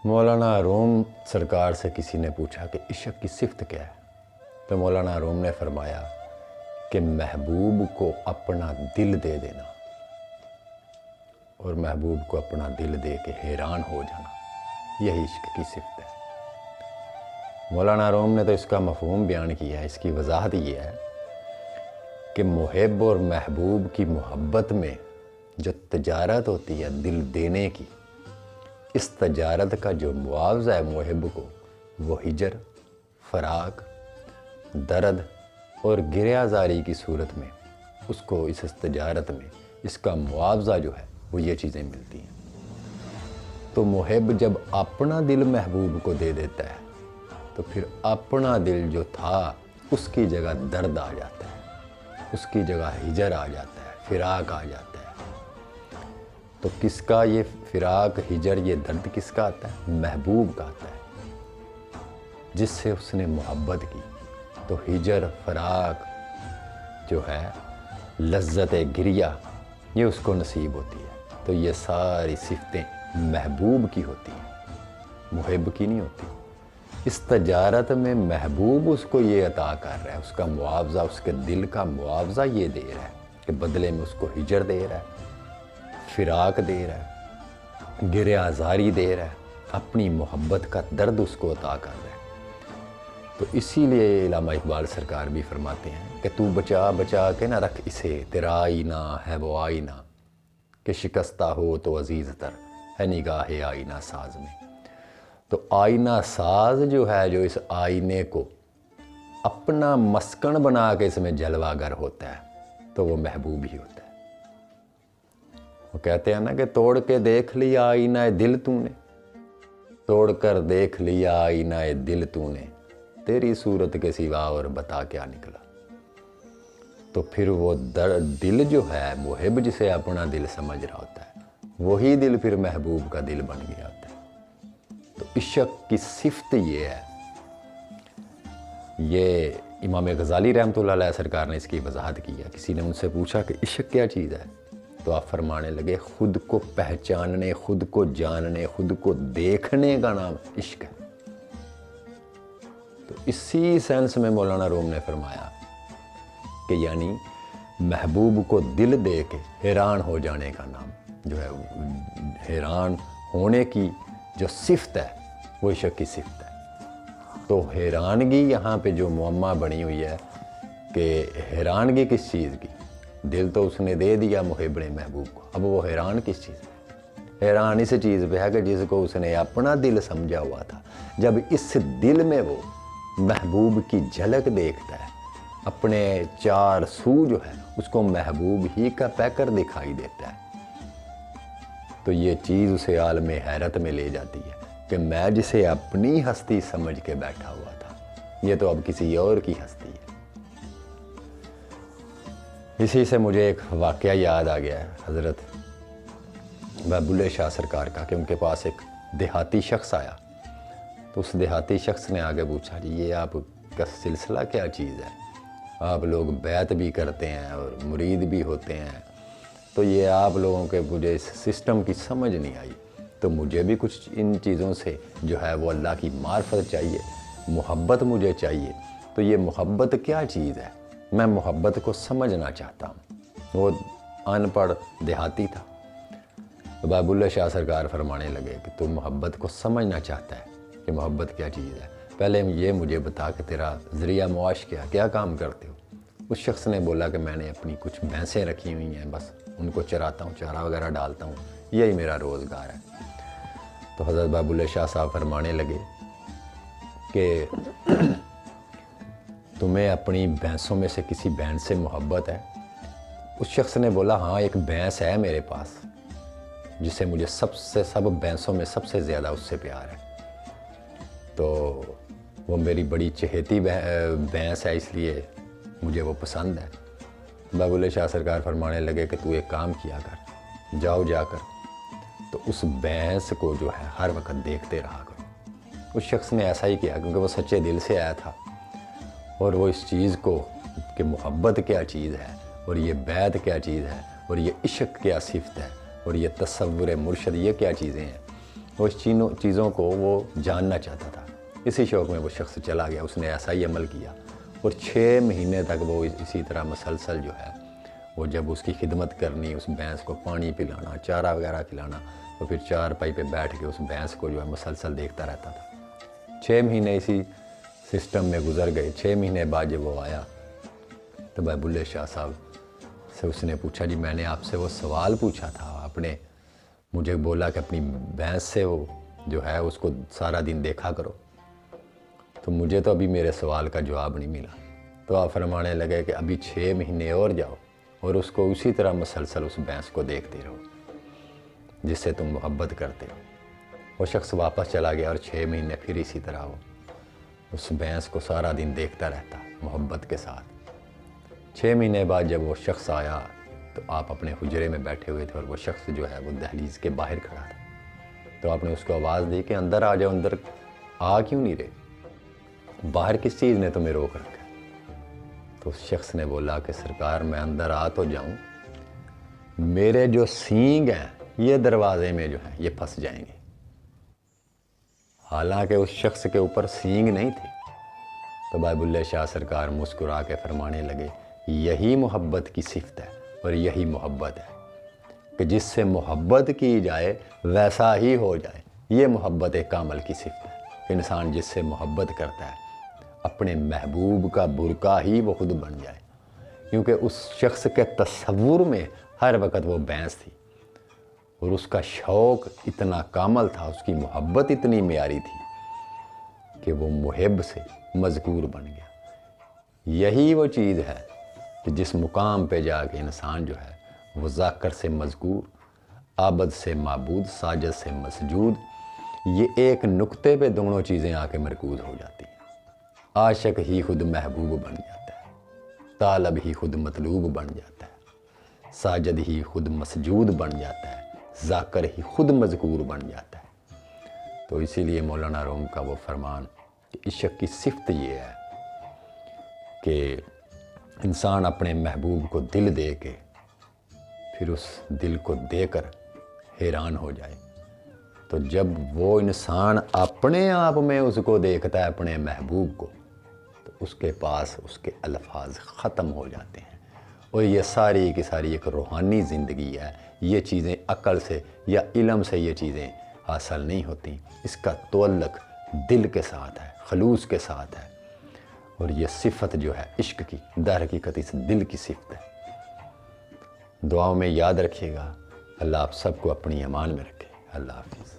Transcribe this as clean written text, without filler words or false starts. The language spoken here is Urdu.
مولانا روم سرکار سے کسی نے پوچھا کہ عشق کی صفت کیا ہے، تو مولانا روم نے فرمایا کہ محبوب کو اپنا دل دے دینا اور محبوب کو اپنا دل دے کے حیران ہو جانا، یہی عشق کی صفت ہے۔ مولانا روم نے تو اس کا مفہوم بیان کیا ہے، اس کی وضاحت یہ ہے کہ محب اور محبوب کی محبت میں جو تجارت ہوتی ہے دل دینے کی، اس تجارت کا جو معاوضہ ہے محب کو، وہ ہجر، فراق، درد اور گریہ زاری کی صورت میں اس کو اس تجارت میں اس کا معاوضہ جو ہے وہ یہ چیزیں ملتی ہیں۔ تو محب جب اپنا دل محبوب کو دے دیتا ہے تو پھر اپنا دل جو تھا اس کی جگہ درد آ جاتا ہے، اس کی جگہ ہجر آ جاتا ہے، فراق آ جاتا ہے۔ تو کس کا یہ فراق، ہجر، یہ درد کس کا آتا ہے؟ محبوب کا آتا ہے، جس سے اس نے محبت کی۔ تو ہجر، فراق جو ہے، لذت گریہ، یہ اس کو نصیب ہوتی ہے۔ تو یہ ساری صفتیں محبوب کی ہوتی ہیں، محب کی نہیں ہوتی۔ اس تجارت میں محبوب اس کو یہ عطا کر رہا ہے، اس کا معاوضہ، اس کے دل کا معاوضہ یہ دے رہا ہے کہ بدلے میں اس کو ہجر دے رہا ہے، فراق دے رہا ہے، گریہ زاری دے رہا ہے، اپنی محبت کا درد اس کو عطا کر رہا ہے۔ تو اسی لیے علامہ اقبال سرکار بھی فرماتے ہیں کہ تو بچا بچا کے نہ رکھ اسے، تیرا آئینہ ہے وہ آئینہ، کہ شکستہ ہو تو عزیز تر ہے نگاہ آئینہ ساز میں۔ تو آئینہ ساز جو ہے، جو اس آئینے کو اپنا مسکن بنا کے اس میں جلوہ گر ہوتا ہے، تو وہ محبوب ہی ہوتا ہے۔ وہ کہتے ہیں نا کہ توڑ کے دیکھ لیا آئینہ دل تو نے، توڑ کر دیکھ لیا آئینہ دل تو نے، تیری صورت کے سوا اور بتا کیا نکلا۔ تو پھر وہ دل جو ہے، محب جسے اپنا دل سمجھ رہا ہوتا ہے، وہی دل پھر محبوب کا دل بن گیا ہوتا ہے۔ تو عشق کی صفت یہ ہے۔ یہ امام غزالی رحمۃ اللہ علیہ سرکار نے اس کی وضاحت کی ہے۔ کسی نے ان سے پوچھا کہ عشق کیا چیز ہے، تو آپ فرمانے لگے خود کو پہچاننے، خود کو جاننے، خود کو دیکھنے کا نام عشق ہے۔ تو اسی سینس میں مولانا روم نے فرمایا کہ یعنی محبوب کو دل دے کے حیران ہو جانے کا نام جو ہے، حیران ہونے کی جو صفت ہے وہ عشق کی صفت ہے۔ تو حیرانگی یہاں پہ جو معمہ بنی ہوئی ہے کہ حیرانگی کس چیز کی؟ دل تو اس نے دے دیا محب نے محبوب کو، اب وہ حیران کس چیز پہ؟ حیران اس چیز پہ ہے کہ جس کو اس نے اپنا دل سمجھا ہوا تھا، جب اس دل میں وہ محبوب کی جھلک دیکھتا ہے، اپنے چار سو جو ہے اس کو محبوب ہی کا پیکر دکھائی دیتا ہے، تو یہ چیز اسے عالم حیرت میں لے جاتی ہے کہ میں جسے اپنی ہستی سمجھ کے بیٹھا ہوا تھا، یہ تو اب کسی اور کی ہستی ہے۔ اسی سے مجھے ایک واقعہ یاد آ گیا ہے حضرت بلے شاہ سرکار کا، کہ ان کے پاس ایک دیہاتی شخص آیا، تو اس دیہاتی شخص نے آگے پوچھا جی یہ آپ کا سلسلہ کیا چیز ہے؟ آپ لوگ بیعت بھی کرتے ہیں اور مرید بھی ہوتے ہیں، تو یہ آپ لوگوں کے مجھے اس سسٹم کی سمجھ نہیں آئی، تو مجھے بھی کچھ ان چیزوں سے جو ہے وہ اللہ کی معرفت چاہیے، محبت مجھے چاہیے۔ تو یہ محبت کیا چیز ہے؟ میں محبت کو سمجھنا چاہتا ہوں۔ وہ ان پڑھ دیہاتی تھا۔ تو بابا بلے شاہ سرکار فرمانے لگے کہ تو محبت کو سمجھنا چاہتا ہے کہ محبت کیا چیز ہے، پہلے یہ مجھے بتا کہ تیرا ذریعہ معاش کیا کام کرتے ہو؟ اس شخص نے بولا کہ میں نے اپنی کچھ بھینسیں رکھی ہوئی ہیں، بس ان کو چراتا ہوں، چارہ وغیرہ ڈالتا ہوں، یہی میرا روزگار ہے۔ تو حضرت بابا بلے شاہ صاحب فرمانے لگے کہ تمہیں اپنی بھینسوں میں سے کسی بھینس سے محبت ہے؟ اس شخص نے بولا ہاں ایک بھینس ہے میرے پاس جسے مجھے سب بھینسوں میں سب سے زیادہ اس سے پیار ہے، تو وہ میری بڑی چہیتی بھینس ہے، اس لیے مجھے وہ پسند ہے۔ بابا بلے شاہ سرکار فرمانے لگے کہ تو ایک کام کیا کر، جا کر تو اس بھینس کو جو ہے ہر وقت دیکھتے رہا کرو۔ اس شخص نے ایسا ہی کیا کیونکہ وہ سچے دل سے آیا تھا، اور وہ اس چیز کو کہ محبت کیا چیز ہے، اور یہ بیعت کیا چیز ہے، اور یہ عشق کیا صفت ہے، اور یہ تصور مرشد یہ کیا چیزیں ہیں، وہ اس چیزوں کو وہ جاننا چاہتا تھا۔ اسی شوق میں وہ شخص چلا گیا، اس نے ایسا ہی عمل کیا اور 6 مہینے تک وہ اسی طرح مسلسل جو ہے وہ جب اس کی خدمت کرنی، اس بھینس کو پانی پلانا، چارہ وغیرہ کھلانا، تو پھر چارپائی پہ بیٹھ کے اس بھینس کو جو ہے مسلسل دیکھتا رہتا تھا۔ 6 مہینے اسی سسٹم میں گزر گئے۔ 6 مہینے بعد جب وہ آیا تو بھائی بلے شاہ صاحب سے اس نے پوچھا جی میں نے آپ سے وہ سوال پوچھا تھا، آپ نے مجھے بولا کہ اپنی بھینس سے وہ جو ہے اس کو سارا دن دیکھا کرو، تو مجھے تو ابھی میرے سوال کا جواب نہیں ملا۔ تو آپ فرمانے لگے کہ ابھی 6 مہینے اور جاؤ اور اس کو اسی طرح مسلسل اس بھینس کو دیکھتے رہو جس سے تم محبت کرتے ہو۔ وہ شخص واپس چلا گیا اور 6 مہینے پھر اسی طرح وہ اس بھینس کو سارا دن دیکھتا رہتا محبت کے ساتھ۔ 6 مہینے بعد جب وہ شخص آیا تو آپ اپنے حجرے میں بیٹھے ہوئے تھے اور وہ شخص جو ہے وہ دہلیز کے باہر کھڑا تھا۔ تو آپ نے اس کو آواز دی کہ اندر آ جاؤ، اندر آ کیوں نہیں رہے، باہر کس چیز نے تمہیں روک رکھا ہے؟ تو اس شخص نے بولا کہ سرکار میں اندر آ تو جاؤں، میرے جو سینگ ہیں یہ دروازے میں جو ہیں یہ پھنس جائیں گے۔ حالانکہ اس شخص کے اوپر سینگ نہیں تھی۔ تو بھائی بلے شاہ سرکار مسکرا کے فرمانے لگے یہی محبت کی صفت ہے اور یہی محبت ہے کہ جس سے محبت کی جائے ویسا ہی ہو جائے۔ یہ محبت ایک کامل کی صفت ہے کہ انسان جس سے محبت کرتا ہے اپنے محبوب کا برقع ہی وہ خود بن جائے، کیونکہ اس شخص کے تصور میں ہر وقت وہ بھینس تھی اور اس کا شوق اتنا کامل تھا، اس کی محبت اتنی معیاری تھی کہ وہ محب سے مذکور بن گیا۔ یہی وہ چیز ہے کہ جس مقام پہ جا کے انسان جو ہے وہ ذاکر سے مذکور، عابد سے معبود، ساجد سے مسجود، یہ ایک نقطے پہ دونوں چیزیں آ کے مرکوز ہو جاتی ہیں۔ عاشق ہی خود محبوب بن جاتا ہے، طالب ہی خود مطلوب بن جاتا ہے، ساجد ہی خود مسجود بن جاتا ہے، ذاکر ہی خود مذکور بن جاتا ہے۔ تو اسی لیے مولانا روم کا وہ فرمان کہ عشق کی صفت یہ ہے کہ انسان اپنے محبوب کو دل دے کے پھر اس دل کو دے کر حیران ہو جائے۔ تو جب وہ انسان اپنے آپ میں اس کو دیکھتا ہے اپنے محبوب کو، تو اس کے پاس اس کے الفاظ ختم ہو جاتے ہیں، اور یہ ساری کی ساری ایک روحانی زندگی ہے۔ یہ چیزیں عقل سے یا علم سے یہ چیزیں حاصل نہیں ہوتی، اس کا تعلق دل کے ساتھ ہے، خلوص کے ساتھ ہے، اور یہ صفت جو ہے عشق کی در حقیقت اس دل کی صفت ہے۔ دعاؤں میں یاد رکھیے گا۔ اللہ آپ سب کو اپنی امان میں رکھے۔ اللہ حافظ۔